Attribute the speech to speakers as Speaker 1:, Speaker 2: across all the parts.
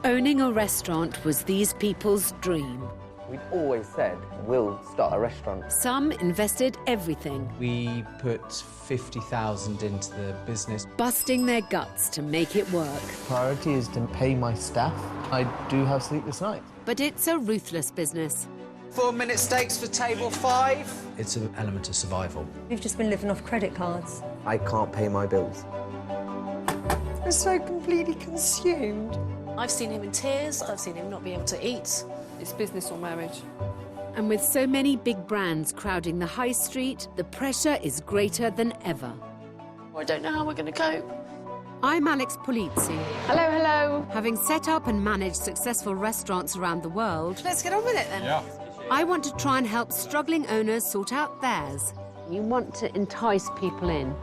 Speaker 1: Owning a restaurant was these people's dream.
Speaker 2: We'd always said, we'll start a restaurant.
Speaker 1: Some invested everything.
Speaker 3: We put 50,000 into the business.
Speaker 1: Busting their guts to make it work.
Speaker 4: Priority is to pay my staff. I do have sleepless nights.
Speaker 1: But it's a ruthless business.
Speaker 3: 4-minute steaks for table 5. It's an element of survival.
Speaker 5: We've just been living off credit cards.
Speaker 2: I can't pay my bills.
Speaker 5: We're so completely consumed.
Speaker 6: I've seen him in tears, I've seen him not be able to eat.
Speaker 7: It's business or marriage.
Speaker 1: And with so many big brands crowding the high street, the pressure is greater than ever.
Speaker 6: I don't know how we're going to cope.
Speaker 1: I'm Alex Polizzi.
Speaker 7: Hello, hello.
Speaker 1: Having set up and managed successful restaurants around the world,
Speaker 7: Let's get on with it then.
Speaker 3: Yeah.
Speaker 1: I want to try and help struggling owners sort out theirs. You want to entice people in.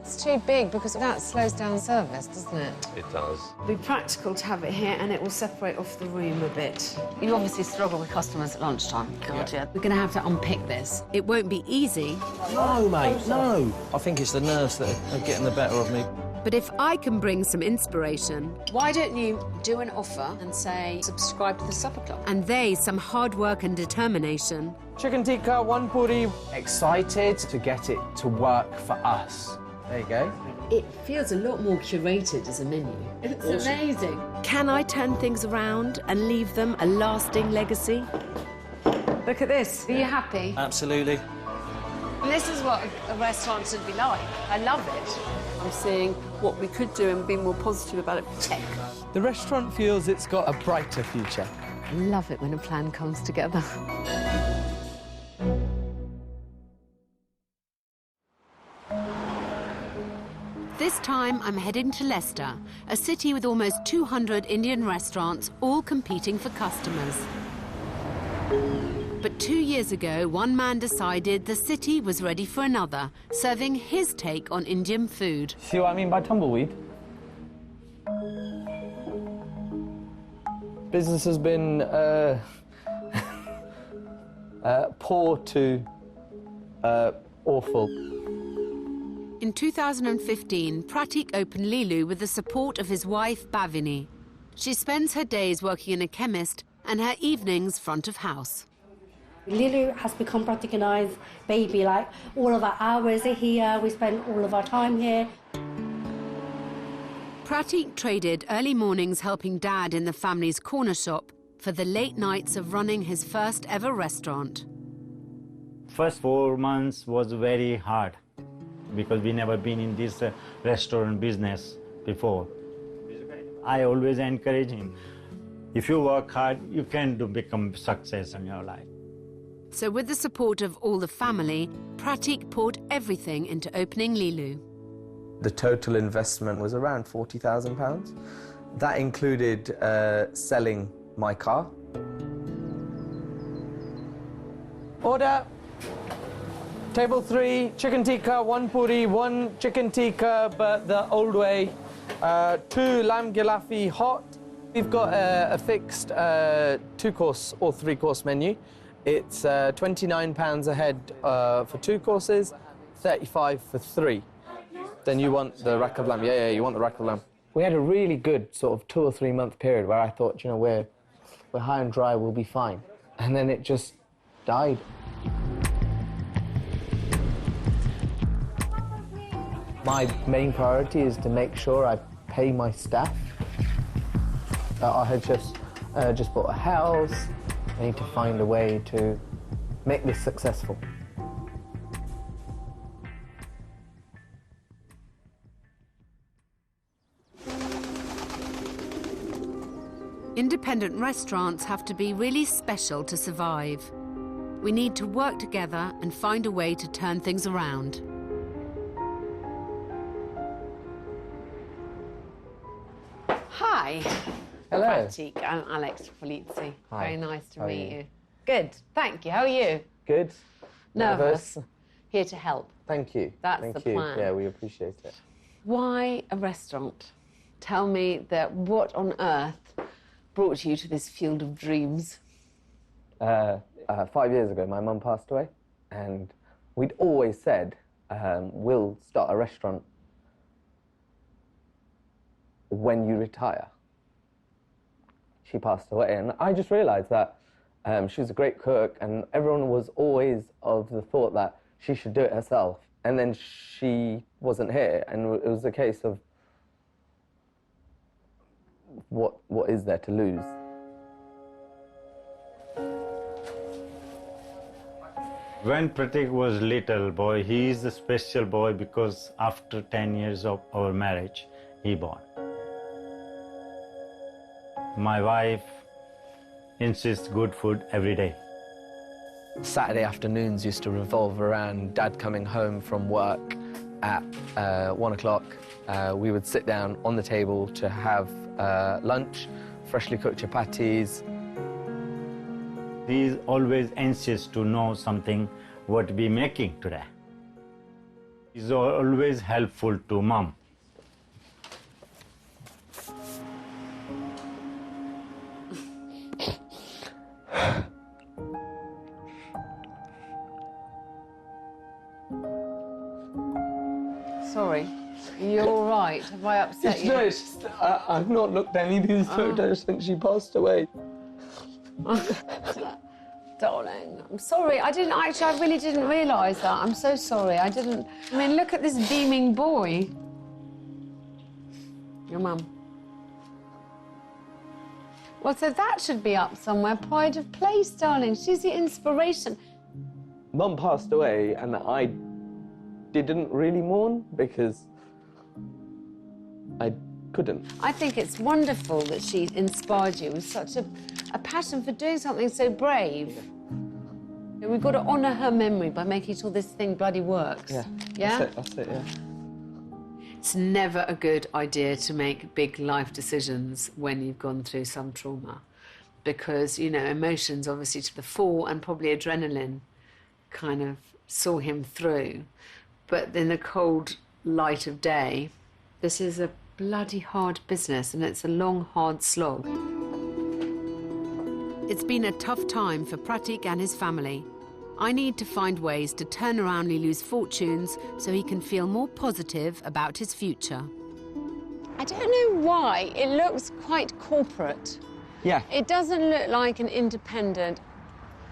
Speaker 7: It's too big because that slows down service, doesn't it?
Speaker 2: It does.
Speaker 7: It'll be practical to have it here and it will separate off the room a bit.
Speaker 8: You obviously struggle with customers at lunchtime. God, yeah. We're going to have to unpick this.
Speaker 1: It won't be easy,
Speaker 9: No, mate, no. I think it's the nerves that are getting the better of me.
Speaker 1: but if I can bring some inspiration,
Speaker 8: Why don't you do an offer and say, subscribe to the supper club?
Speaker 1: and they some hard work and determination,
Speaker 4: Chicken tikka, 1 puri.
Speaker 3: Excited to get it to work for us.
Speaker 4: There you go.
Speaker 8: It feels a lot more curated as a menu. It's amazing.
Speaker 1: can I turn things around and leave them a lasting legacy?
Speaker 7: Look at this.
Speaker 8: Are you happy?
Speaker 9: Absolutely.
Speaker 7: This is what a restaurant should be like. I love it. I'm seeing what we could do and being more positive about it. Check.
Speaker 4: The restaurant feels it's got a brighter future.
Speaker 8: I love it when a plan comes together.
Speaker 1: This time I'm heading to Leicester, a city with almost 200 Indian restaurants, all competing for customers. But 2 years ago, one man decided the city was ready for another, serving his take on Indian food.
Speaker 4: See what I mean by tumbleweed? Business has been poor to awful.
Speaker 1: In 2015, Pratik opened Lilu with the support of his wife, Bhavini. She spends her days working in a chemist and her evenings front of house.
Speaker 10: Lilu has become Pratik and I's baby. Like, all of our hours are here, we spend all of our time here.
Speaker 1: Pratik traded early mornings helping Dad in the family's corner shop for the late nights of running his first ever restaurant.
Speaker 11: First 4 months was very hard because we never been in this restaurant business before. I always encourage him. If you work hard, you can become success in your life.
Speaker 1: So with the support of all the family, Pratik poured everything into opening Lilu.
Speaker 2: The total investment was around £40,000. That included selling my car.
Speaker 4: Order. Table 3, chicken tikka, 1 puri, 1 chicken tikka, but the old way. 2 lamb gilafi hot. We've got a fixed 2-course or 3-course menu. It's £29 a head for 2 courses, 35 for 3. Then you want the rack of lamb. Yeah, you want the rack of lamb. We had a really good sort of 2 or 3 month period where I thought, you know, we're high and dry, we'll be fine. And then it just died. My main priority is to make sure I pay my staff. I had just bought a house. I need to find a way to make this successful.
Speaker 1: Independent restaurants have to be really special to survive. We need to work together and find a way to turn things around.
Speaker 8: Hi.
Speaker 4: Hello.
Speaker 8: Pratik, I'm Alex Polizzi.
Speaker 4: Hi.
Speaker 8: Very nice to
Speaker 4: How are
Speaker 8: meet
Speaker 4: you?
Speaker 8: you. Good, thank you. How are you?
Speaker 4: Good.
Speaker 8: Nervous? Here to help.
Speaker 4: Thank you.
Speaker 8: That's
Speaker 4: Thank
Speaker 8: the
Speaker 4: you.
Speaker 8: plan.
Speaker 4: Yeah, we appreciate it.
Speaker 8: Why a restaurant? Tell me what on earth brought you to this field of dreams?
Speaker 2: 5 years ago, my mum passed away, and we'd always said, we'll start a restaurant when you retire. she passed away. And I just realised that she was a great cook, and everyone was always of the thought that she should do it herself. And then she wasn't here, and it was a case of what is there to lose?
Speaker 11: When Pratik was little boy, he is a special boy because after 10 years of our marriage, he born. My wife insists good food every day.
Speaker 2: Saturday afternoons used to revolve around Dad coming home from work at 1 o'clock. We would sit down on the table to have lunch, freshly cooked chapatis.
Speaker 11: He is always anxious to know something what we making today. He's always helpful to Mom.
Speaker 8: Sorry. You're all right. Have I upset you?
Speaker 4: No, it's just, I've not looked at any of these photos since she passed away.
Speaker 8: Darling, I'm sorry. I really didn't realise that. I'm so sorry. I mean, look at this beaming boy. Your mum. Well, so that should be up somewhere. Pride of place, darling. She's the inspiration.
Speaker 2: Mum passed away, and I didn't really mourn because I couldn't.
Speaker 8: I think it's wonderful that she inspired you with such a passion for doing something so brave. We've got to honour her memory by making sure this thing bloody works.
Speaker 2: Yeah.
Speaker 8: Yeah?
Speaker 2: That's it, yeah.
Speaker 1: It's never a good idea to make big life decisions when you've gone through some trauma because, you know, emotions obviously to the fore and probably adrenaline kind of saw him through. But in the cold light of day, this is a bloody hard business and it's a long, hard slog. It's been a tough time for Pratik and his family. I need to find ways to turn around Lilu's fortunes so he can feel more positive about his future.
Speaker 8: I don't know why. It looks quite corporate.
Speaker 2: Yeah.
Speaker 8: It doesn't look like an independent.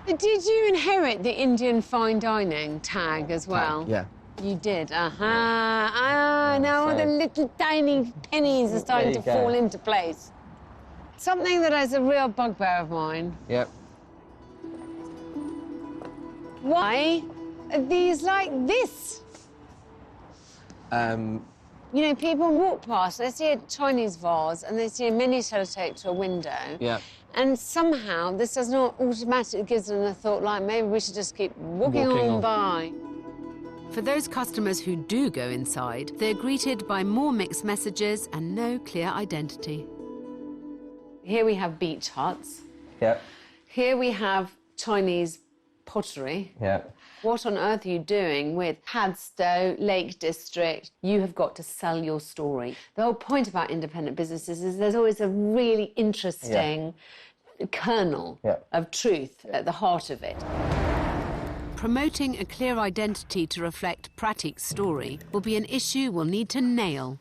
Speaker 8: Did you inherit the Indian fine dining tag as well?
Speaker 2: Yeah.
Speaker 8: You did, now all the little tiny pennies are starting to fall into place. Something that is a real bugbear of mine.
Speaker 2: Yep.
Speaker 8: Why are these like this? You know, people walk past, they see a Chinese vase and they see a mini sellotape to a window.
Speaker 2: Yeah.
Speaker 8: And somehow this does not automatically give them a thought like, maybe we should just keep walking on by.
Speaker 1: For those customers who do go inside, they're greeted by more mixed messages and no clear identity.
Speaker 8: Here we have beach huts.
Speaker 2: Yep.
Speaker 8: Here we have Chinese pottery.
Speaker 2: Yep.
Speaker 8: What on earth are you doing with Padstow, Lake District? You have got to sell your story. The whole point about independent businesses is there's always a really interesting kernel of truth at the heart of it.
Speaker 1: Promoting a clear identity to reflect Pratik's story will be an issue we'll need to nail.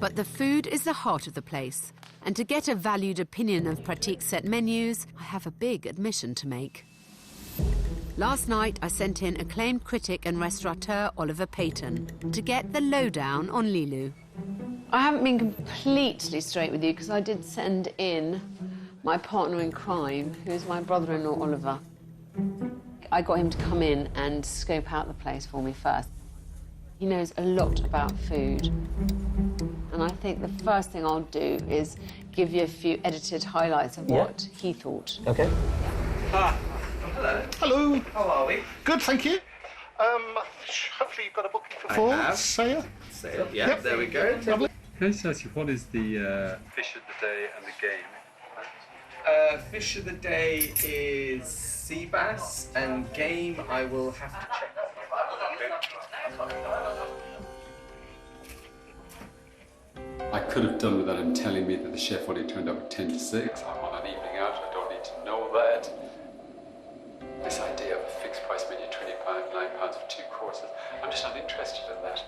Speaker 1: But the food is the heart of the place. And to get a valued opinion of Pratik's set menus, I have a big admission to make. Last night, I sent in acclaimed critic and restaurateur Oliver Payton to get the lowdown on Lilu.
Speaker 8: I haven't been completely straight with you because I did send in my partner in crime, who's my brother-in-law, Oliver. I got him to come in and scope out the place for me first. He knows a lot about food. And I think the first thing I'll do is give you a few edited highlights of what he thought.
Speaker 2: Okay.
Speaker 12: Hello.
Speaker 13: Hello.
Speaker 12: How are we?
Speaker 13: Good, thank you. Hopefully you've got a booking for 4, Saya.
Speaker 12: Saya, yeah, yep. There we go.
Speaker 13: Lovely.
Speaker 14: Can I just ask you, what is the fish of the day and the game?
Speaker 12: Fish of the day is sea bass, and game I will have to check.
Speaker 14: I could have done without him telling me that the chef only turned up at 10 to 6. I'm on an evening out, I don't need to know that. This idea of a fixed price menu, £9 for 2 courses, I'm just not interested in that.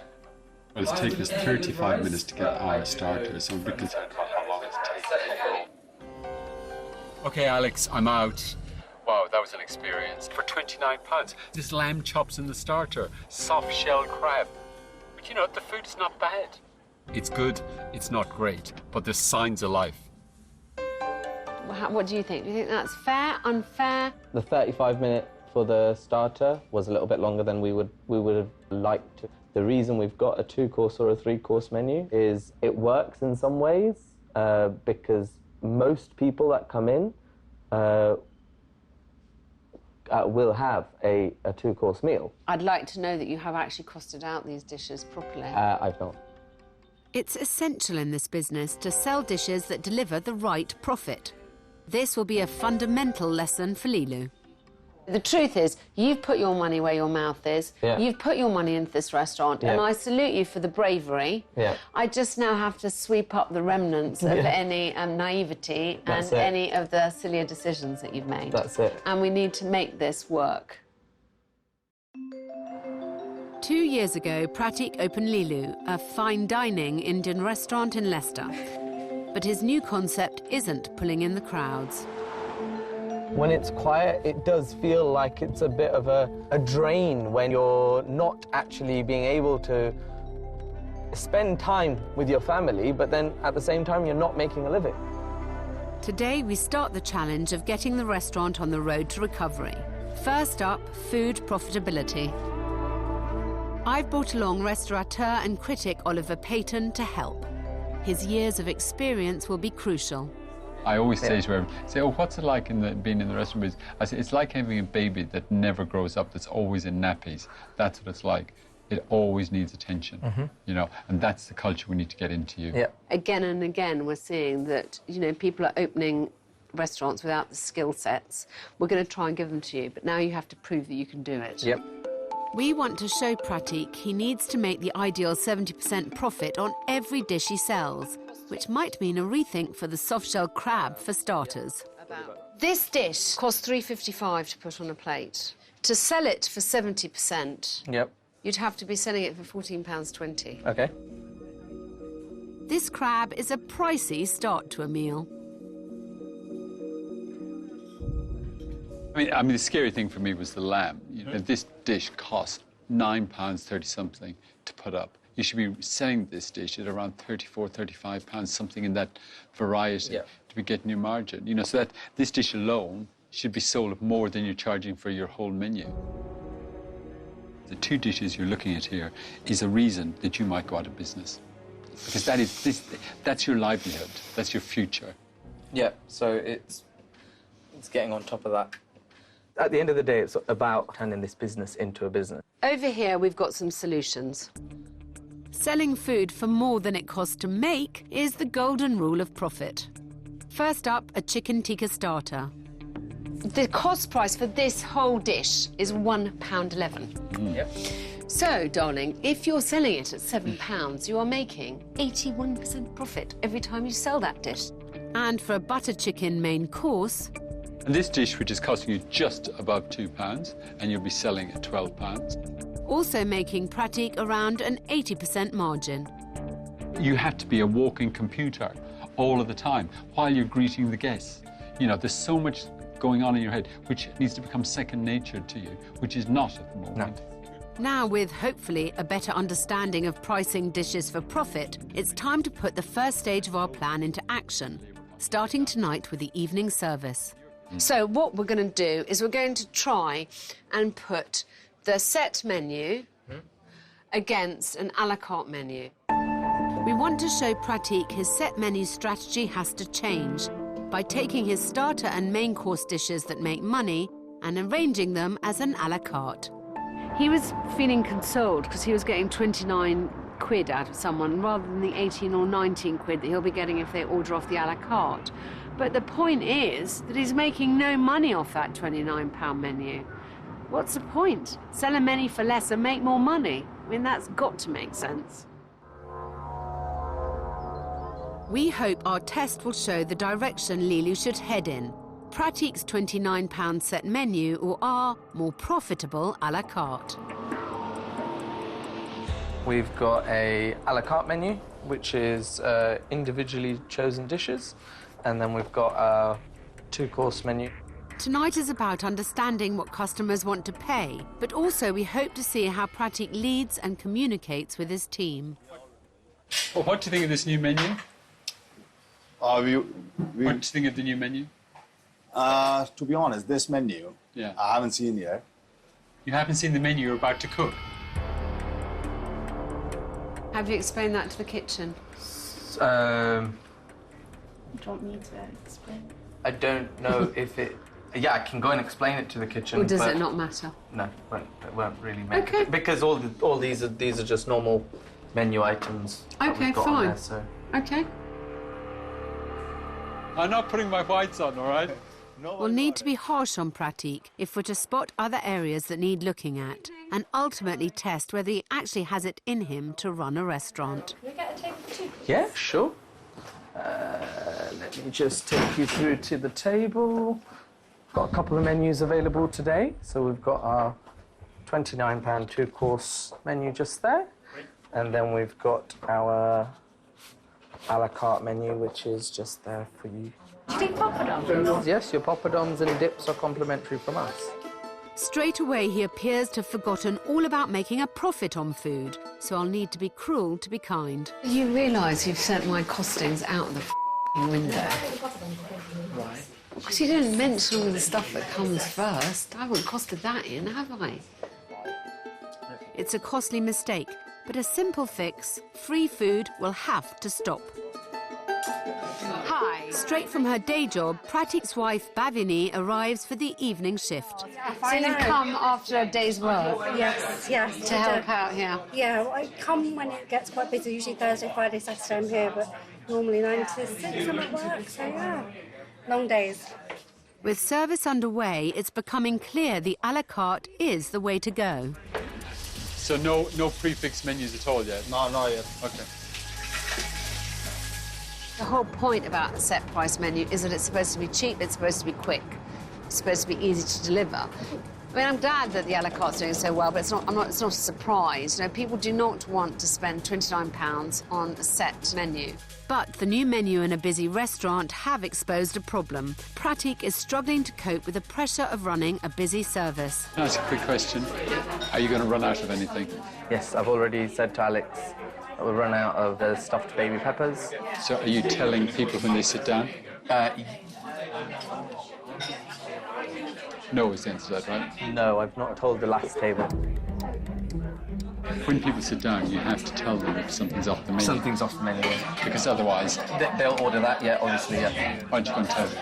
Speaker 14: Well, it's taken us 35 minutes to get our starters, so I'm a bit concerned about how long it's taken. Okay, Alex, I'm out. Wow, that was an experience. For £29, there's lamb chops in the starter, soft shell crab. But you know, the food's not bad. It's good, it's not great, but there's signs of life.
Speaker 8: What do you think? Do you think that's fair, unfair?
Speaker 2: The 35-minute for the starter was a little bit longer than we would have liked to. The reason we've got a 2-course or a 3-course menu is it works in some ways because most people that come in will have a 2-course meal.
Speaker 8: I'd like to know that you have actually costed out these dishes properly.
Speaker 2: I've not.
Speaker 1: It's essential in this business to sell dishes that deliver the right profit. This will be a fundamental lesson for Lilu.
Speaker 8: The truth is, you've put your money where your mouth is.
Speaker 2: Yeah.
Speaker 8: You've put your money into this restaurant, and I salute you for the bravery.
Speaker 2: Yeah.
Speaker 8: I just now have to sweep up the remnants of any naivety and any of the sillier decisions that you've made.
Speaker 2: That's it.
Speaker 8: And we need to make this work.
Speaker 1: 2 years ago, Pratik opened Lilu, a fine dining Indian restaurant in Leicester. But his new concept isn't pulling in the crowds.
Speaker 2: When it's quiet, it does feel like it's a bit of a drain when you're not actually being able to spend time with your family, but then at the same time, you're not making a living.
Speaker 1: Today, we start the challenge of getting the restaurant on the road to recovery. First up, food profitability. I've brought along restaurateur and critic Oliver Payton to help. His years of experience will be crucial.
Speaker 14: I always say to everyone, oh, what's it like being in the restaurant business? I say, it's like having a baby that never grows up, that's always in nappies. That's what it's like. It always needs attention, you know, and that's the culture we need to get into you.
Speaker 8: Again and again, we're seeing that, you know, people are opening restaurants without the skill sets. We're going to try and give them to you, but now you have to prove that you can do it.
Speaker 1: We want to show Pratik he needs to make the ideal 70% profit on every dish he sells, which might mean a rethink for the soft-shell crab for starters.
Speaker 8: This dish costs $3.55 to put on a plate. To sell it for 70%, you'd have to be selling it for £14.20.
Speaker 2: Okay.
Speaker 1: This crab is a pricey start to a meal.
Speaker 14: I mean, the scary thing for me was the lamb. You know, this dish cost £9.30-something to put up. You should be selling this dish at around £34, £35, something in that variety to be getting your margin. You know, so that this dish alone should be sold at more than you're charging for your whole menu. The 2 dishes you're looking at here is a reason that you might go out of business. Because that's your livelihood, that's your future.
Speaker 2: Yeah, so it's getting on top of that. At the end of the day, it's about turning this business into a business.
Speaker 8: Over here, we've got some solutions.
Speaker 1: Selling food for more than it costs to make is the golden rule of profit. First up, a chicken tikka starter.
Speaker 8: The cost price for this whole dish is £1.11. So, darling, if you're selling it at £7, you are making 81% profit every time you sell that dish.
Speaker 1: And for a butter chicken main course...
Speaker 14: And this dish, which is costing you just above £2, and you'll be selling at £12.
Speaker 1: Also making Pratik around an 80% margin.
Speaker 14: You have to be a walking computer all of the time while you're greeting the guests. You know, there's so much going on in your head which needs to become second nature to you, which is not at the moment.
Speaker 1: Now, with hopefully a better understanding of pricing dishes for profit, it's time to put the first stage of our plan into action, starting tonight with the evening service.
Speaker 8: So what we're going to do is we're going to try and put the set menu against an a la carte menu.
Speaker 1: We want to show Pratik his set menu strategy has to change by taking his starter and main course dishes that make money and arranging them as an a la carte.
Speaker 8: He was feeling consoled because he was getting 29 quid out of someone rather than the 18 or 19 quid that he'll be getting if they order off the a la carte. But the point is that he's making no money off that £29 menu. What's the point? Sell a menu for less and make more money. I mean, that's got to make sense.
Speaker 1: We hope our test will show the direction Lilu should head in. Pratik's £29 set menu or our more profitable a la carte.
Speaker 2: We've got a la carte menu, which is individually chosen dishes. And then we've got two-course menu.
Speaker 1: Tonight is about understanding what customers want to pay, but also we hope to see how Pratik leads and communicates with his team.
Speaker 14: Well, what do you think of this new menu? What do you think of the new menu?
Speaker 15: To be honest, this menu,
Speaker 14: Yeah.
Speaker 15: I haven't seen yet.
Speaker 14: You haven't seen the menu you're about to cook?
Speaker 8: Have you explained that to the kitchen?
Speaker 6: You don't need to explain.
Speaker 2: I don't know if it... Yeah, I can go and explain it to the kitchen.
Speaker 8: Or does
Speaker 2: but
Speaker 8: it not matter?
Speaker 2: No, it won't really make
Speaker 8: Okay.
Speaker 2: it. Because all these are just normal menu items that
Speaker 8: Okay,
Speaker 2: we've got on
Speaker 8: fine.
Speaker 2: there, so...
Speaker 8: Okay.
Speaker 14: I'm not putting my whites on, all right?
Speaker 1: We'll need to be harsh on Pratik if we're to spot other areas that need looking at and ultimately test whether he actually has it in him to run a restaurant.
Speaker 6: Can we get a table for two?
Speaker 2: Yeah, sure. Let me just take you through to the table. Got a couple of menus available today. So we've got our £29 two-course menu just there. And then we've got our a la carte menu, which is just there for you.
Speaker 6: Do you think poppadoms?
Speaker 2: Yes, your poppadoms and dips are complimentary from us.
Speaker 1: Straight away, he appears to have forgotten all about making a profit on food, so I'll need to be cruel to be kind.
Speaker 8: You realise you've sent my costings out the window?
Speaker 2: Why?
Speaker 8: Because you didn't mention all the stuff that comes first. I haven't costed that in, have I?
Speaker 1: It's a costly mistake, but a simple fix, free food will have to stop.
Speaker 8: Hi.
Speaker 1: Straight from her day job, Pratik's wife Bhavini arrives for the evening shift.
Speaker 8: So you've come after a day's work?
Speaker 10: Yes, yes.
Speaker 8: To help out here?
Speaker 10: Yeah, well, I come when it gets quite busy, usually Thursday, Friday, Saturday I'm here, but normally 9 to 6 I'm at work, so yeah, long days.
Speaker 1: With service underway, it's becoming clear the a la carte is the way to go.
Speaker 14: So no prefix menus at all yet?
Speaker 15: No, not yet.
Speaker 14: Okay.
Speaker 8: The whole point about a set price menu is that it's supposed to be cheap, it's supposed to be quick, it's supposed to be easy to deliver. I mean, I'm glad that the a la carte's doing so well, but it's not a surprise. You know, people do not want to spend £29 on a set menu.
Speaker 1: But the new menu in a busy restaurant have exposed a problem. Pratik is struggling to cope with the pressure of running a busy service.
Speaker 14: Can I ask a quick question? Are you going to run out of anything?
Speaker 2: Yes, I've already said to Alex that we'll run out of the stuffed baby peppers.
Speaker 14: So are you telling people when they sit down? No is the answer to that, right?
Speaker 2: No, I've not told the last table.
Speaker 14: When people sit down, you have to tell them if something's off the menu.
Speaker 2: Something's off the menu.
Speaker 14: Because otherwise...
Speaker 2: They'll order that, yeah, obviously, yeah.
Speaker 14: Why don't you go and tell them?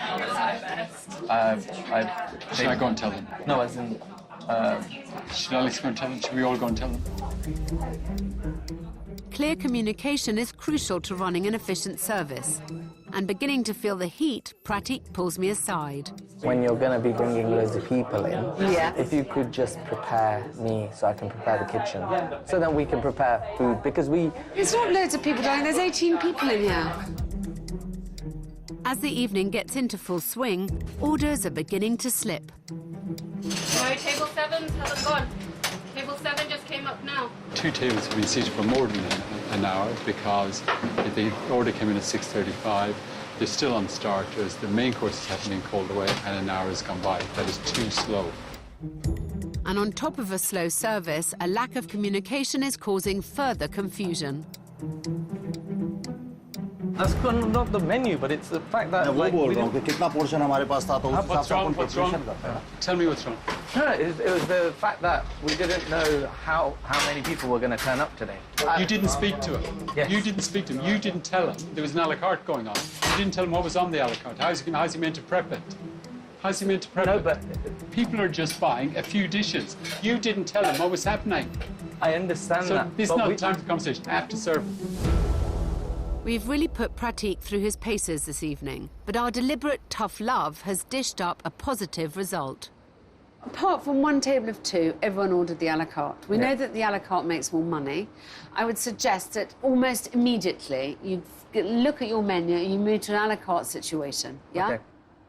Speaker 14: Should I go and tell them?
Speaker 2: No, as in...
Speaker 14: Should Alex go and tell them? Should we all go and tell them?
Speaker 1: Clear communication is crucial to running an efficient service. And beginning to feel the heat, Pratik pulls me aside.
Speaker 2: When you're going to be bringing loads of people in,
Speaker 8: Yeah.
Speaker 2: if you could just prepare me so I can prepare the kitchen, so then we can prepare food, because we...
Speaker 8: There's not loads of people dying, there's 18 people in here.
Speaker 1: As the evening gets into full swing, orders are beginning to slip.
Speaker 6: Sorry, table 7 hasn't gone. Table 7 just came up now.
Speaker 14: 2 tables have been seated for more than an hour because if the order came in at 6:35, they're still on starters, the main courses haven't been called away, and an hour has gone by. That is too slow.
Speaker 1: And on top of a slow service, a lack of communication is causing further confusion.
Speaker 4: That's not the menu, but it's the fact that...
Speaker 15: मैं वो बोल रहा हूँ कि कितना portion हमारे पास था तो उस हिसाब
Speaker 14: What's
Speaker 15: से अपन
Speaker 14: wrong? What's wrong?
Speaker 15: preparation करते हैं.
Speaker 14: Tell me what's wrong.
Speaker 2: No, it was the fact that we didn't know how many people were going to turn up today.
Speaker 14: You didn't speak to him.
Speaker 2: Yes.
Speaker 14: You didn't speak to him. You didn't tell him there was an a la carte going on. You didn't tell him what was on the a la carte. How's he meant to prep it? How's he meant to prep it?
Speaker 2: No, but...
Speaker 14: People are just buying a few dishes. You didn't tell him what was happening.
Speaker 2: I understand
Speaker 14: So
Speaker 2: that.
Speaker 14: this is not time for conversation. I have to serve.
Speaker 1: We've really put Pratik through his paces this evening, but our deliberate tough love has dished up a positive result.
Speaker 8: Apart from one table of 2, everyone ordered the a la carte. We know that the a la carte makes more money. I would suggest that almost immediately you look at your menu and you move to an a la carte situation, yeah?
Speaker 2: Okay.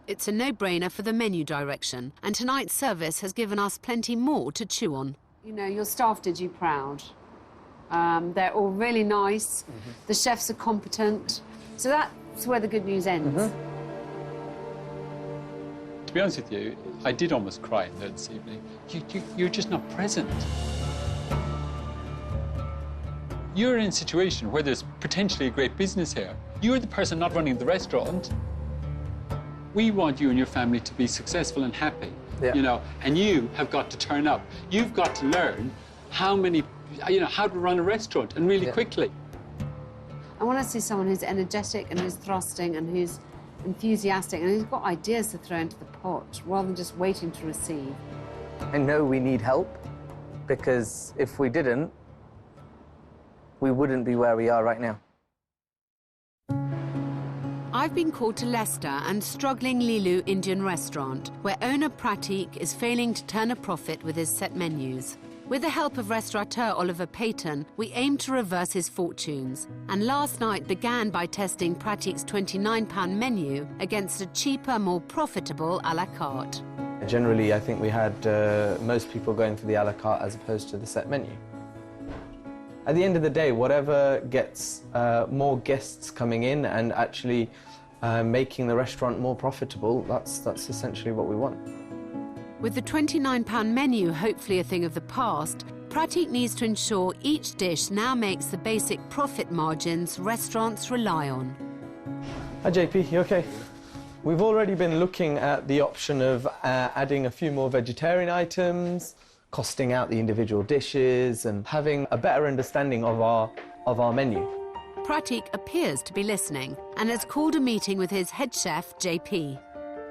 Speaker 1: It's a no-brainer for the menu direction, and tonight's service has given us plenty more to chew on.
Speaker 8: You know, your staff did you proud. They're all really nice. The chefs are competent. So that's where the good news ends.
Speaker 14: To be honest with you, I did almost cry there this evening. You're just not present. You're in a situation where there's potentially a great business here. You're the person not running the restaurant. We want you and your family to be successful and happy, you know, and you have got to turn up. You've got to learn how to run a restaurant, and really quickly.
Speaker 8: I want to see someone who's energetic and who's thrusting and who's enthusiastic and who's got ideas to throw into the pot rather than just waiting to receive.
Speaker 2: I know we need help, because if we didn't, we wouldn't be where we are right now.
Speaker 1: I've been called to Leicester and struggling Lilu Indian restaurant, where owner Pratik is failing to turn a profit with his set menus. With the help of restaurateur Oliver Payton, we aim to reverse his fortunes. And last night began by testing Pratik's £29 menu against a cheaper, more profitable a la carte.
Speaker 2: Generally, I think we had most people going for the a la carte as opposed to the set menu. At the end of the day, whatever gets more guests coming in and actually making the restaurant more profitable, that's essentially what we want.
Speaker 1: With the £29 menu hopefully a thing of the past, Pratik needs to ensure each dish now makes the basic profit margins restaurants rely on.
Speaker 4: Hi JP, you okay? We've already been looking at the option of adding a few more vegetarian items, costing out the individual dishes and having a better understanding of our menu.
Speaker 1: Pratik appears to be listening and has called a meeting with his head chef, JP.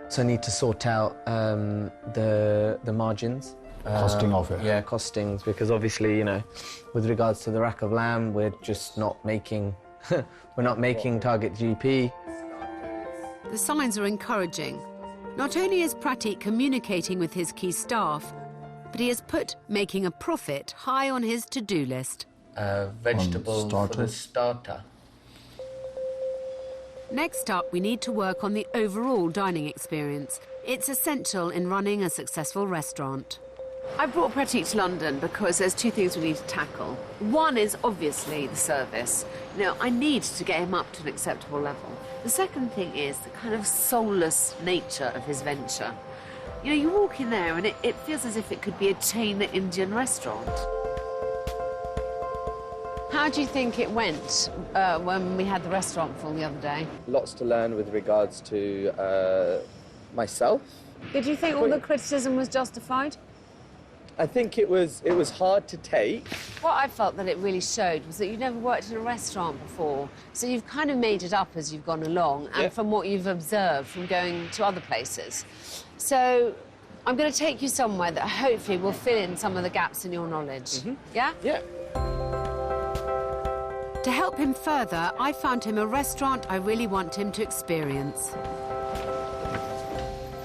Speaker 2: So I need to sort out the margins.
Speaker 15: Costing of it.
Speaker 2: Yeah, costings, because obviously, you know, with regards to the rack of lamb, we're just not making, we're not making target GP.
Speaker 1: The signs are encouraging. Not only is Pratik communicating with his key staff, but he has put making a profit high on his to-do list.
Speaker 2: Vegetable for the starter.
Speaker 1: Next up, we need to work on the overall dining experience. It's essential in running a successful restaurant.
Speaker 8: I brought Pratik to London because there's two things we need to tackle. One is obviously the service. You know, I need to get him up to an acceptable level. The second thing is the kind of soulless nature of his venture. You know, you walk in there and it feels as if it could be a chain Indian restaurant. How do you think it went when we had the restaurant full the other day?
Speaker 2: Lots to learn with regards to myself.
Speaker 8: Did you think all the criticism was justified?
Speaker 2: I think it was hard to take.
Speaker 8: What I felt that it really showed was that you've never worked in a restaurant before, so you've kind of made it up as you've gone along and from what you've observed from going to other places. So I'm going to take you somewhere that hopefully will fill in some of the gaps in your knowledge. Yeah?
Speaker 2: Yeah.
Speaker 1: To help him further, I found him a restaurant I really want him to experience.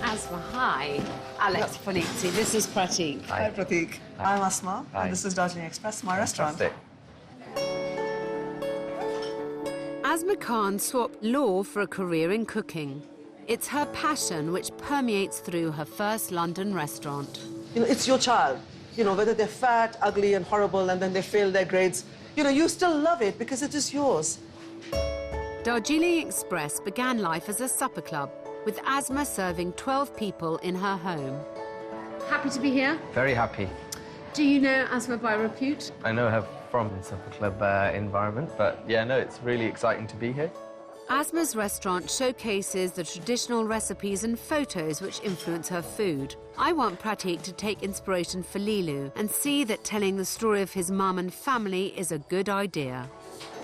Speaker 8: Asma, hi. Alex Polizzi, this is Pratik.
Speaker 16: Hi, Pratik. I'm Asma, and this is Darjeeling Express, my restaurant.
Speaker 1: Asma Khan swapped law for a career in cooking. It's her passion which permeates through her first London restaurant.
Speaker 16: You know, it's your child. You know, whether they're fat, ugly, and horrible, and then they fail their grades, you know, you still love it because it is yours.
Speaker 1: Darjeeling Express began life as a supper club, with Asma serving 12 people in her home.
Speaker 8: Happy to be here?
Speaker 2: Very happy.
Speaker 8: Do you know Asma by repute?
Speaker 2: I know her from the supper club environment, but yeah, no, it's really exciting to be here.
Speaker 1: Asma's restaurant showcases the traditional recipes and photos which influence her food. I want Pratik to take inspiration for Lilu and see that telling the story of his mum and family is a good idea.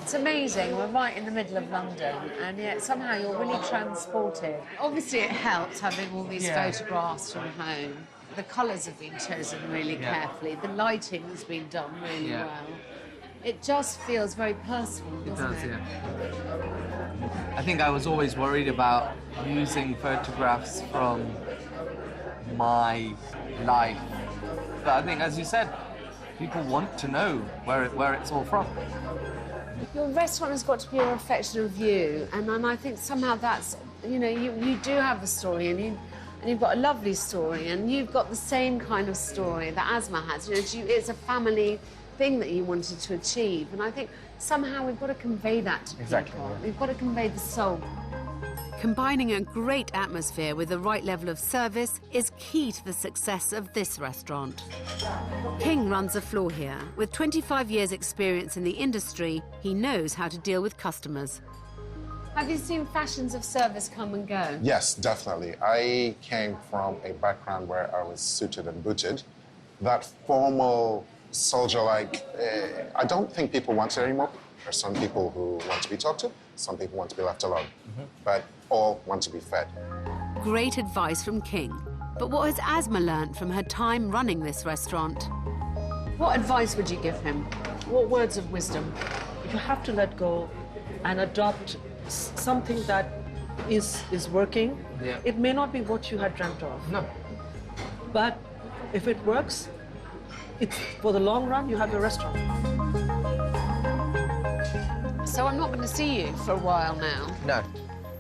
Speaker 8: It's amazing. We're right in the middle of London, and yet somehow you're really transported. Obviously, it helps having all these photographs from home. The colours have been chosen really carefully. The lighting has been done really well. It just feels very personal, doesn't it?
Speaker 2: I think I was always worried about using photographs from my life. But I think, as you said, people want to know where it's all from.
Speaker 8: Your restaurant has got to be a reflection of you, and I think somehow that's, you know, you do have a story, and you've got a lovely story, and you've got the same kind of story that Asma has. You know, it's a family thing that you wanted to achieve, and I think somehow we've got to convey that to people. We've got to convey the soul.
Speaker 1: Combining a great atmosphere with the right level of service is key to the success of this restaurant. King runs the floor here. With 25 years' experience in the industry, he knows how to deal with customers.
Speaker 8: Have you seen fashions of service come and go?
Speaker 13: Yes, definitely. I came from a background where I was suited and booted. That formal, soldier-like, I don't think people want it anymore. There are some people who want to be talked to, some people want to be left alone. But all want to be fed.
Speaker 1: Great advice from King. But what has Asma learnt from her time running this restaurant?
Speaker 8: What advice would you give him? What words of wisdom?
Speaker 16: You have to let go and adopt something that is working.
Speaker 4: Yeah.
Speaker 16: It may not be what you had dreamt of.
Speaker 4: No.
Speaker 16: But if it works, it's for the long run, you have your restaurant.
Speaker 8: So I'm not going to see you for a while now.
Speaker 2: No.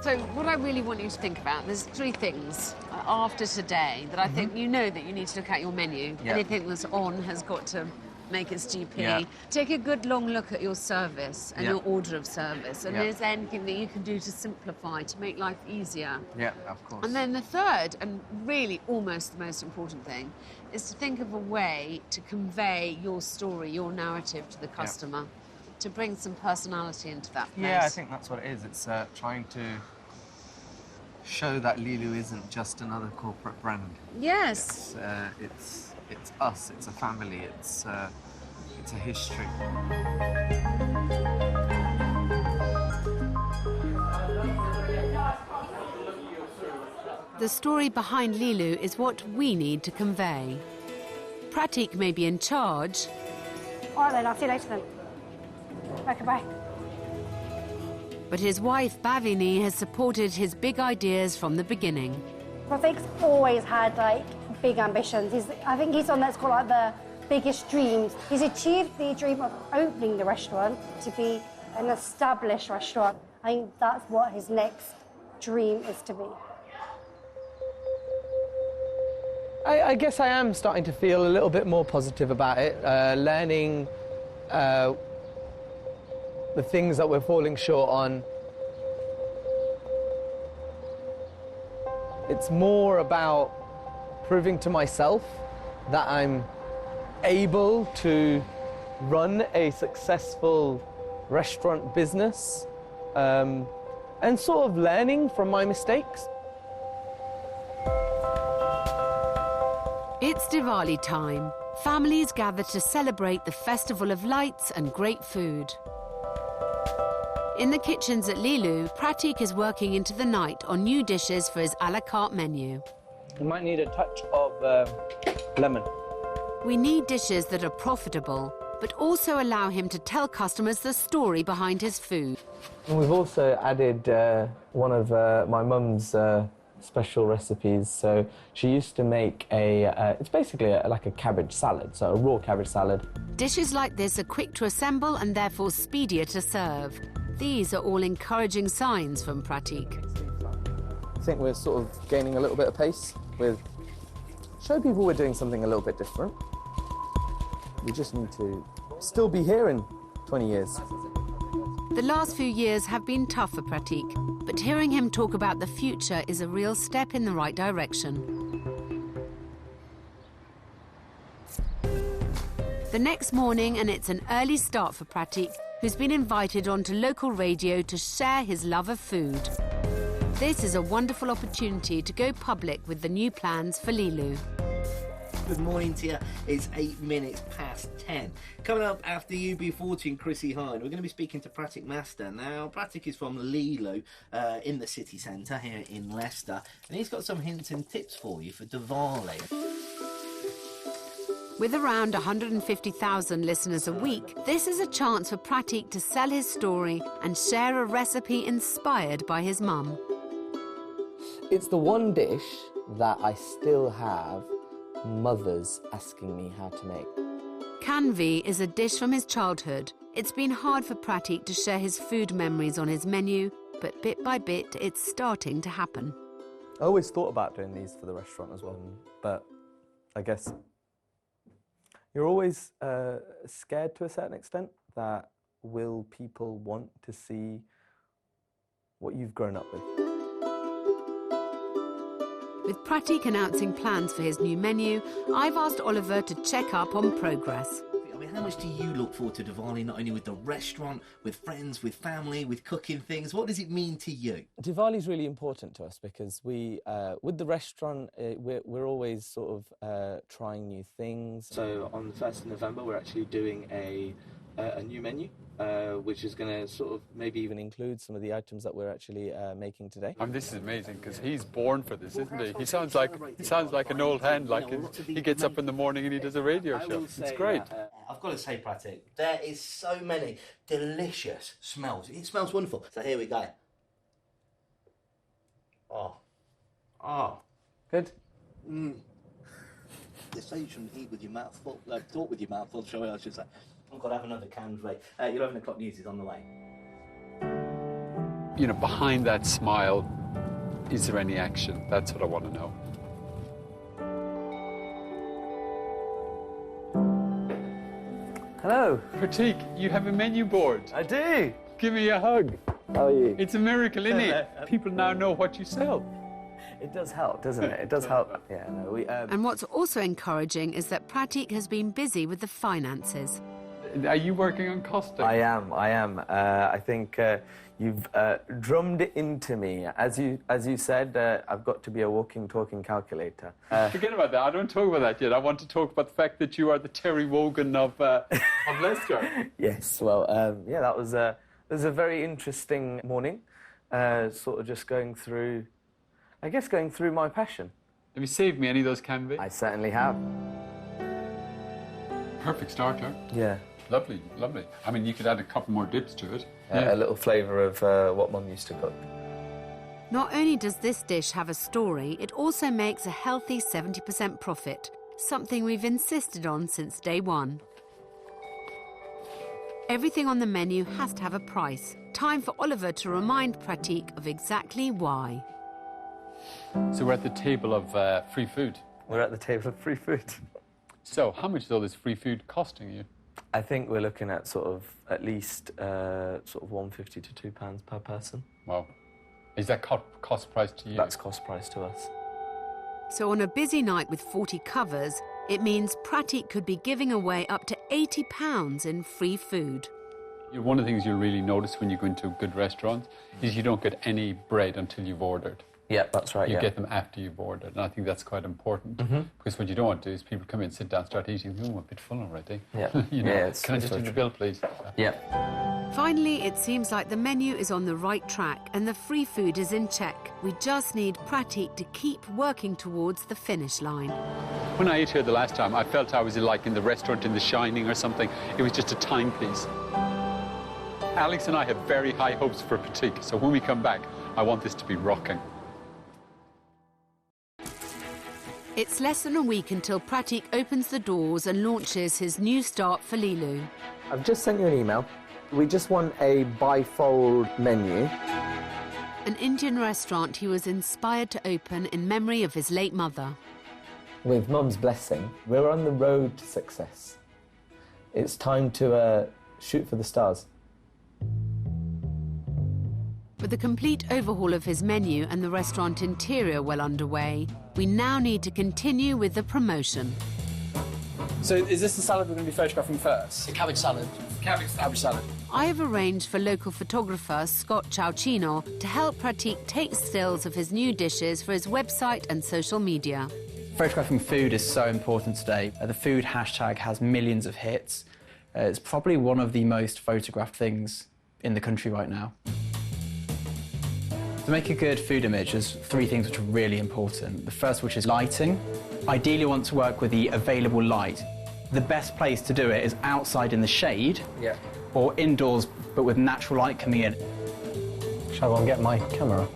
Speaker 8: So what I really want you to think about, there's three things after today that I think you know that you need to look at your menu.
Speaker 2: Yeah.
Speaker 8: Anything that's on has got to make its GP.
Speaker 2: Yeah.
Speaker 8: Take a good long look at your service and
Speaker 2: Yeah.
Speaker 8: your order of service. And
Speaker 2: Yeah.
Speaker 8: is there anything that you can do to simplify, to make life easier?
Speaker 2: Yeah, of course.
Speaker 8: And then the third, and really almost the most important thing, is to think of a way to convey your story, your narrative to the customer, to bring some personality into that place.
Speaker 2: Yeah, I think that's what it is. It's trying to show that Lilu isn't just another corporate brand.
Speaker 8: Yes.
Speaker 2: It's us. It's a family. It's a history.
Speaker 1: The story behind Lilu is what we need to convey. Pratik may be in charge.
Speaker 10: All right then, I'll see you later then. Okay, bye.
Speaker 1: But his wife, Bhavini, has supported his big ideas from the beginning.
Speaker 10: Pratik's always had, like, big ambitions. I think he's on that's got, like, the biggest dreams. He's achieved the dream of opening the restaurant to be an established restaurant. I think that's what his next dream is to be.
Speaker 4: I guess I am starting to feel a little bit more positive about it, learning the things that we're falling short on. It's more about proving to myself that I'm able to run a successful restaurant business and sort of learning from my mistakes.
Speaker 1: It's Diwali time. Families gather to celebrate the festival of lights and great food. In the kitchens at Lilu, Pratik is working into the night on new dishes for his a la carte menu.
Speaker 4: You might need a touch of lemon.
Speaker 1: We need dishes that are profitable, but also allow him to tell customers the story behind his food.
Speaker 4: And we've also added one of my mum's special recipes. So she used to make it's basically like a cabbage salad, so a raw cabbage salad.
Speaker 1: Dishes like this are quick to assemble and therefore speedier to serve. These are all encouraging signs from Pratik.
Speaker 4: I think we're sort of gaining a little bit of pace with show people we're doing something a little bit different. We just need to still be here in 20 years.
Speaker 1: The last few years have been tough for Pratik, but hearing him talk about the future is a real step in the right direction. The next morning, and it's an early start for Pratik, who's been invited onto local radio to share his love of food. This is a wonderful opportunity to go public with the new plans for Lilu.
Speaker 17: Good morning to you. It's 8 minutes past 10. Coming up after UB40 and Chrissy Hine, we're going to be speaking to Pratik Master. Now, Pratik is from Lilu in the city centre here in Leicester, and he's got some hints and tips for you for Diwali.
Speaker 1: With around 150,000 listeners a week, this is a chance for Pratik to sell his story and share a recipe inspired by his mum.
Speaker 2: It's the one dish that I still have mothers asking me how to make.
Speaker 1: Kanvi is a dish from his childhood. It's been hard for Pratik to share his food memories on his menu, but bit by bit, it's starting to happen.
Speaker 4: I always thought about doing these for the restaurant as well, but I guess you're always scared to a certain extent that will people want to see what you've grown up with.
Speaker 1: With Pratik announcing plans for his new menu, I've asked Oliver to check up on progress.
Speaker 17: I mean, how much do you look forward to Diwali, not only with the restaurant, with friends, with family, with cooking things? What does it mean to you?
Speaker 4: Diwali is really important to us because we, with the restaurant, we're always sort of trying new things.
Speaker 18: So on the 1st of November, we're actually doing a new menu, which is going to sort of maybe
Speaker 4: even include some of the items that we're actually making today.
Speaker 14: This is amazing because he's born for this, isn't he? He sounds like an old hand. Like he gets up in the morning and he does a radio show. It's great.
Speaker 17: I've got to say, Pratik, there is so many delicious smells. It smells wonderful. So here we go. Oh,
Speaker 4: good.
Speaker 17: They say you shouldn't eat with your mouth full. Talk with your mouth full. Sorry, I should say. I've got to have another canned plate. Your 11 o'clock news is on the way.
Speaker 14: You know, behind that smile, is there any action? That's what I want to know.
Speaker 4: Hello.
Speaker 14: Pratik, you have a menu board.
Speaker 4: I do.
Speaker 14: Give me a hug.
Speaker 4: How are you?
Speaker 14: It's a miracle, isn't it? People now know what you sell.
Speaker 4: It does help, doesn't it? It does help. Yeah, no,
Speaker 1: And what's also encouraging is that Pratik has been busy with the finances.
Speaker 14: Are you working on costing?
Speaker 4: I am. I think you've drummed it into me. As you said, I've got to be a walking, talking calculator.
Speaker 14: Forget about that. I don't talk about that yet. I want to talk about the fact that you are the Terry Wogan of Leicester.
Speaker 4: Yes. Well, yeah, that was a very interesting morning. Sort of just going through my passion.
Speaker 14: Have you saved me any of those canvas?
Speaker 4: I certainly have.
Speaker 14: Perfect starter.
Speaker 4: Yeah.
Speaker 14: Lovely, lovely. I mean, you could add a couple more dips to it.
Speaker 4: A little flavour of what Mum used to cook.
Speaker 1: Not only does this dish have a story, it also makes a healthy 70% profit, something we've insisted on since day one. Everything on the menu has to have a price. Time for Oliver to remind Pratik of exactly why.
Speaker 14: So we're at the table of free food.
Speaker 4: We're at the table of free food.
Speaker 14: So how much is all this free food costing you?
Speaker 4: I think we're looking at sort of at least sort of £1.50 to £2 per person.
Speaker 14: Wow. Is that cost price to you?
Speaker 4: That's cost price to us.
Speaker 1: So on a busy night with 40 covers, it means Pratik could be giving away up to £80 in free food.
Speaker 14: One of the things you'll really notice when you go into a good restaurant is you don't get any bread until you've ordered.
Speaker 4: Yeah, that's right.
Speaker 14: You get them after you've ordered, and I think that's quite important because what you don't want to do is people come in, sit down, start eating. Ooh, I'm a bit full already.
Speaker 4: Yeah,
Speaker 14: you know,
Speaker 4: yeah.
Speaker 14: Can I just do the bill, please?
Speaker 4: Yeah.
Speaker 1: Finally, it seems like the menu is on the right track and the free food is in check. We just need Pratik to keep working towards the finish line.
Speaker 14: When I ate here the last time, I felt I was like in the restaurant in The Shining or something. It was just a timepiece. Alex and I have very high hopes for Pratik, so when we come back, I want this to be rocking.
Speaker 1: It's less than a week until Pratik opens the doors and launches his new start for Lilu.
Speaker 4: I've just sent you an email. We just want a bifold menu.
Speaker 1: An Indian restaurant he was inspired to open in memory of his late mother.
Speaker 4: With Mum's blessing, we're on the road to success. It's time to shoot for the stars.
Speaker 1: With the complete overhaul of his menu and the restaurant interior well underway, we now need to continue with the promotion.
Speaker 19: So is this the salad we're going to be photographing first?
Speaker 16: The cabbage salad.
Speaker 19: Cabbage salad.
Speaker 1: I have arranged for local photographer Scott Ciaucino to help Pratik take stills of his new dishes for his website and social media.
Speaker 19: Photographing food is so important today. The food hashtag has millions of hits. It's probably one of the most photographed things in the country right now. To make a good food image, there's three things which are really important. The first, which is lighting. Ideally, you want to work with the available light. The best place to do it is outside in the shade, or indoors, but with natural light coming in.
Speaker 4: Shall I go and get my camera?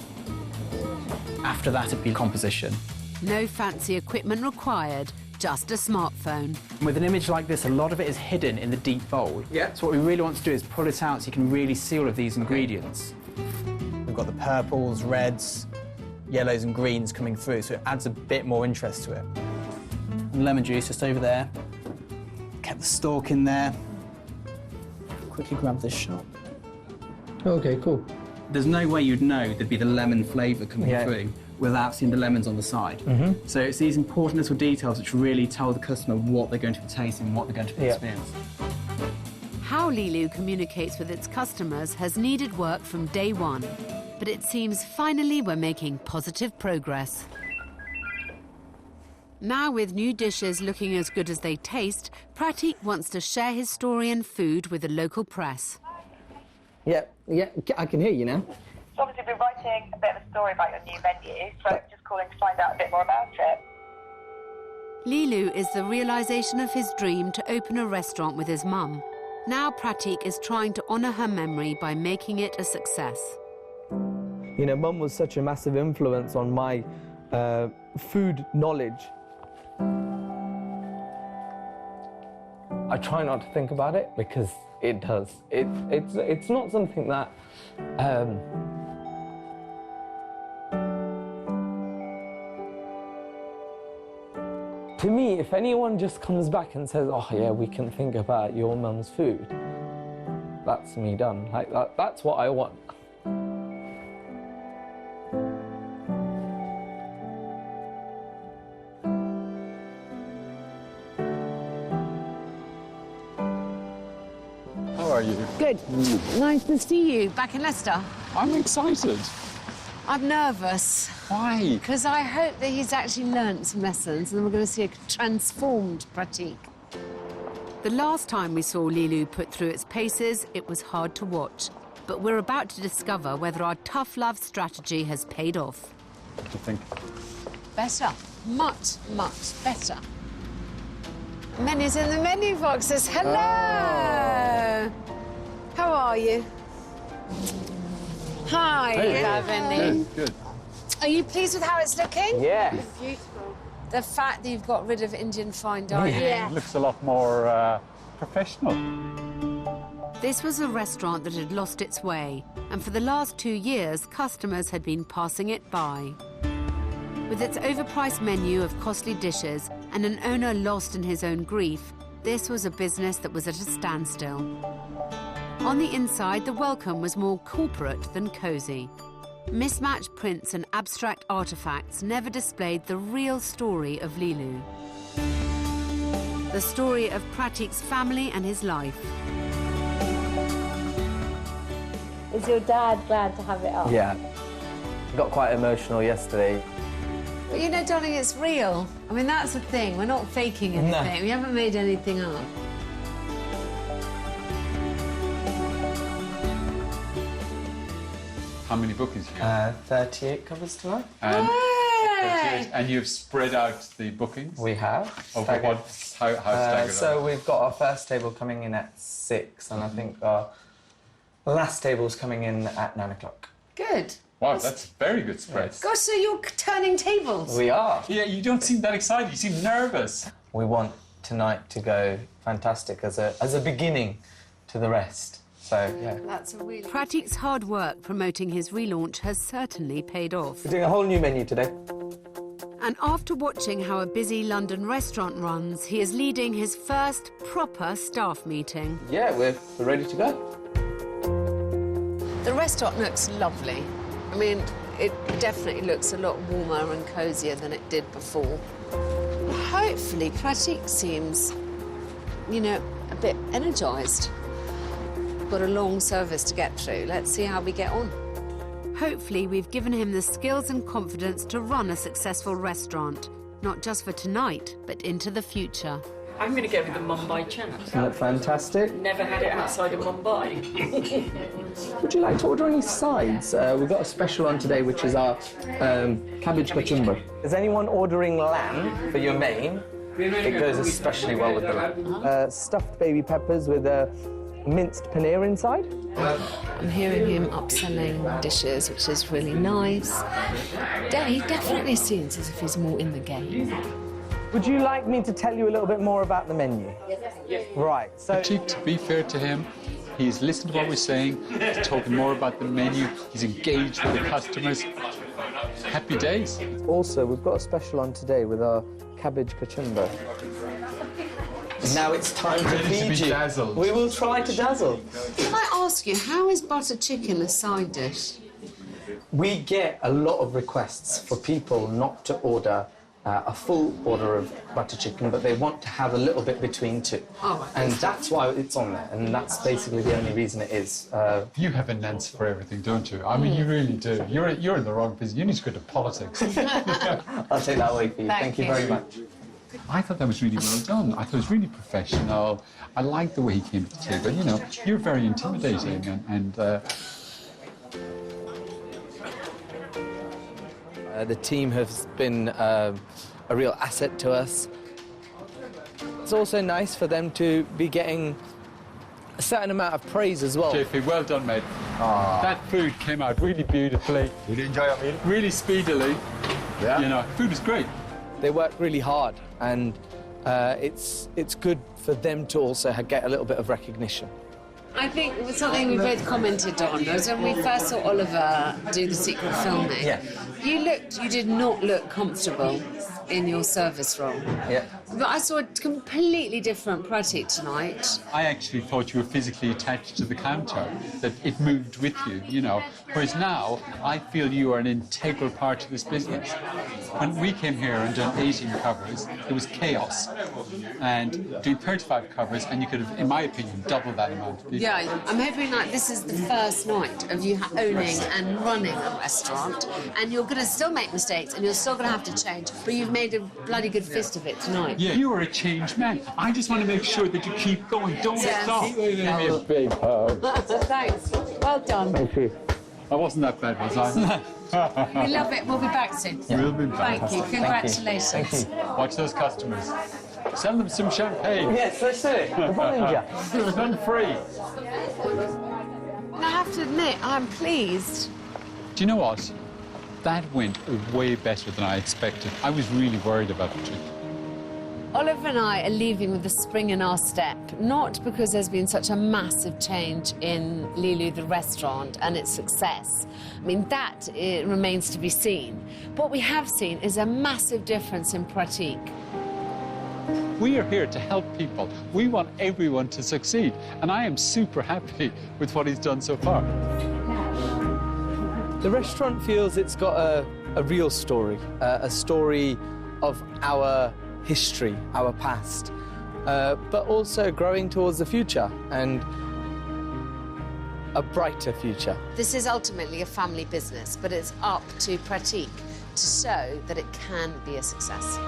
Speaker 19: After that, it'd be composition.
Speaker 1: No fancy equipment required, just a smartphone.
Speaker 19: With an image like this, a lot of it is hidden in the deep bowl. So what we really want to do is pull it out so you can really see all of these ingredients. We've got the purples, reds, yellows and greens coming through, so it adds a bit more interest to it. And lemon juice just over there. Kept the stalk in there. Quickly grab this shot.
Speaker 4: Okay, cool.
Speaker 19: There's no way you'd know there'd be the lemon flavour coming through without seeing the lemons on the side. So it's these important little details which really tell the customer what they're going to be tasting, what they're going to be experiencing.
Speaker 1: How Lilu communicates with its customers has needed work from day one, but it seems finally we're making positive progress. Now, with new dishes looking as good as they taste, Pratik wants to share his story and food with the local press.
Speaker 2: Yeah, I can hear you now.
Speaker 20: So obviously we're writing a bit of a story about your new menu, so I'm just calling to find out a bit more about it.
Speaker 1: Lilu is the realisation of his dream to open a restaurant with his mum. Now Pratik is trying to honour her memory by making it a success.
Speaker 2: You know, Mum was such a massive influence on my food knowledge. I try not to think about it because it does. It's not something that to me, if anyone just comes back and says, "Oh yeah, we can think about your mum's food," that's me done. Like that's what I want.
Speaker 14: How are you?
Speaker 8: Good. Nice to see you back in Leicester.
Speaker 14: I'm excited.
Speaker 8: I'm nervous.
Speaker 14: Why?
Speaker 8: Because I hope that he's actually learnt some lessons and then we're going to see a transformed Pratik.
Speaker 1: The last time we saw Lilu put through its paces, it was hard to watch. But we're about to discover whether our tough love strategy has paid off.
Speaker 14: What do you think?
Speaker 8: Better. Much, much better. Menus in the menu boxes. Hello! How are you? Hi, Lavini.
Speaker 14: Good.
Speaker 8: Are you pleased with how it's looking?
Speaker 2: Yeah.
Speaker 8: Beautiful. The fact that you've got rid of Indian fine dining.
Speaker 14: It looks a lot more professional.
Speaker 1: This was a restaurant that had lost its way, and for the last 2 years, customers had been passing it by. With its overpriced menu of costly dishes and an owner lost in his own grief, this was a business that was at a standstill. On the inside, the welcome was more corporate than cosy. Mismatched prints and abstract artifacts never displayed the real story of Lilu. The story of Pratik's family and his life.
Speaker 10: Is your dad glad to have it up?
Speaker 2: Yeah. I got quite emotional yesterday.
Speaker 8: But you know, darling, it's real. I mean, that's the thing. We're not faking anything.
Speaker 2: No.
Speaker 8: We haven't made anything up.
Speaker 14: How many bookings you got?
Speaker 2: 38 covers tonight.
Speaker 14: And,
Speaker 8: Hey!
Speaker 14: and you've spread out the bookings?
Speaker 2: We have.
Speaker 14: Over
Speaker 2: Staggered.
Speaker 14: what? How staggered?
Speaker 2: So we've got our first table coming in at 6, and I think our last table's coming in at 9 o'clock.
Speaker 8: Good.
Speaker 14: Wow, that's very good spread.
Speaker 8: Gosh, so you're turning tables.
Speaker 2: We are.
Speaker 14: Yeah, you don't seem that excited. You seem nervous.
Speaker 2: We want tonight to go fantastic as a beginning to the rest. So, yeah.
Speaker 8: That's a really...
Speaker 1: Pratik's hard work promoting his relaunch has certainly paid off.
Speaker 2: We're doing a whole new menu today.
Speaker 1: And after watching how a busy London restaurant runs, he is leading his first proper staff meeting.
Speaker 2: Yeah, we're ready to go.
Speaker 8: The restaurant looks lovely. I mean, it definitely looks a lot warmer and cosier than it did before. Hopefully, Pratik seems, you know, a bit energised. Got a long service to get through. Let's see how we get on.
Speaker 1: Hopefully, we've given him the skills and confidence to run a successful restaurant, not just for tonight, but into the future.
Speaker 21: I'm going to go with the Mumbai chana.
Speaker 2: Isn't that fantastic?
Speaker 21: Never had it outside of Mumbai.
Speaker 2: Would you like to order any sides? We've got a special on today, which is our cabbage kachumber. Is anyone ordering lamb for your main? It goes especially well with the lamb. Stuffed baby peppers with minced paneer inside.
Speaker 8: I'm hearing him upselling dishes, which is really nice. He definitely seems as if he's more in the game.
Speaker 2: Would you like me to tell you a little bit more about the menu?
Speaker 21: Yes.
Speaker 2: Right, so...
Speaker 14: Actually, to be fair to him, he's listened to what we're saying, he's talking more about the menu, he's engaged with the customers. Happy days.
Speaker 2: Also, we've got a special on today with our cabbage kachumber. Now it's time to feed you.
Speaker 14: Dazzled.
Speaker 2: We will try to dazzle.
Speaker 8: Can I ask you, how is butter chicken a side dish?
Speaker 4: We get a lot of requests for people not to order a full order of butter chicken, but they want to have a little bit between two.
Speaker 1: Oh,
Speaker 4: and that's why it's on there, and that's basically the only reason it is.
Speaker 14: You have an answer for everything, don't you? I mean, you really do. You're in the wrong business. You need to go to politics.
Speaker 4: I'll take that away for you. Thank you very much.
Speaker 14: I thought that was really well done. I thought it was really professional. I liked the way he came to the table. You know, you're very intimidating, and
Speaker 2: the team has been a real asset to us. It's also nice for them to be getting a certain amount of praise as well.
Speaker 14: JP, well done, mate. That food came out really beautifully.
Speaker 15: Did you enjoy your meal?
Speaker 14: Really speedily.
Speaker 15: Yeah.
Speaker 14: You know, food was great.
Speaker 2: They work really hard, and it's good for them to also get a little bit of recognition.
Speaker 8: I think something we both commented on was when we first saw Oliver do the secret filming.
Speaker 2: Yeah.
Speaker 8: You did not look comfortable in your service role.
Speaker 2: Yeah.
Speaker 8: But I saw a completely different Pratik tonight.
Speaker 14: I actually thought you were physically attached to the counter, that it moved with you, you know. Whereas now, I feel you are an integral part of this business. When we came here and done 18 covers, it was chaos. And doing 35 covers, and you could have, in my opinion, doubled that amount of people.
Speaker 8: Yeah, I'm hoping like this is the first night of you owning and running a restaurant, and you're going to still make mistakes, and you're still going to have to change, but you've made a bloody good fist of it tonight.
Speaker 14: Yeah, you are a changed man. I just want to make sure that you keep going. Don't stop.
Speaker 8: Give
Speaker 14: me a big hug.
Speaker 8: Thanks. Well done.
Speaker 14: Thank you. I wasn't that bad, was I?
Speaker 8: We love it. We'll be back soon.
Speaker 14: We'll be back.
Speaker 8: Thank you. Congratulations.
Speaker 14: Thank you. Watch those customers. Sell them some champagne.
Speaker 4: Yes, let's do it.
Speaker 14: None free.
Speaker 8: I have to admit, I'm pleased.
Speaker 14: Do you know what? That went way better than I expected. I was really worried about the trip.
Speaker 8: Oliver and I are leaving with a spring in our step, not because there's been such a massive change in Lilu, the restaurant, and its success. I mean, that remains to be seen. What we have seen is a massive difference in Pratik.
Speaker 14: We are here to help people. We want everyone to succeed. And I am super happy with what he's done so far.
Speaker 2: The restaurant feels it's got a real story, a story of our history, our past, but also growing towards the future and a brighter future.
Speaker 8: This is ultimately a family business, but it's up to Pratik to show that it can be a success.